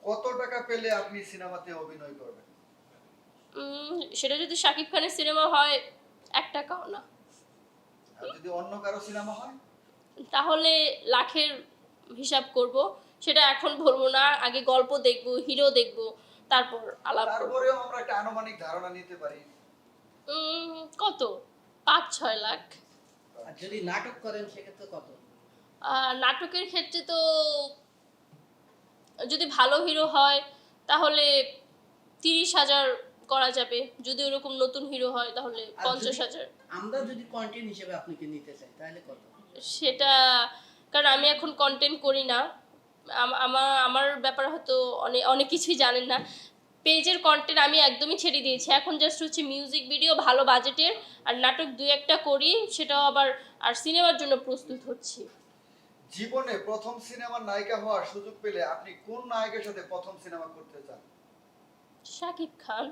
কত টাকা পেলে আপনি সিনেমাতে অভিনয় করবেন? সেটা যদি শাকিব খানের সিনেমা হয় 1 টাকাও না। আর যদি অন্য কারো সিনেমা হয়? তাহলে লাখের হিসাব করব। সেটা এখন বলবো না, আগে গল্প দেখব, হিরো দেখব, তারপর আলাপ করব। তারপরেও আমরা একটা আনুমানিক ধারণা নিতে পারি। কত? 5-6 লাখ। আর যদি নাটক করেন সেক্ষেত্রে কত? নাটকের ক্ষেত্রে তো যদি ভালো হিরো হয় তাহলে 30,000 করা যাবে। যদি ওরকম নতুন হিরো হয় তাহলে আর 50,000। আমরা যদি কন্টেন্ট হিসেবে আপনাকে নিতে চাই তাহলে কত? সেটা কারণ আমি এখন কন্টেন্ট করি না। আমার ব্যাপার হয়তো অনেক কিছুই জানেন না। পেজের কন্টেন্ট আমি একদমই ছেড়ে দিয়েছি। এখন জাস্ট হচ্ছে মিউজিক ভিডিও ভালো বাজেটের আর নাটক 2-1টা করি, সেটাও আবার আর সিনেমার জন্য প্রস্তুত হচ্ছি। জীবনে প্রথম সিনেমার নায়িকা হওয়ার সুযোগ পেলে আপনি কোন নায়কের সাথে প্রথম সিনেমা করতে চান? শাকিব খান।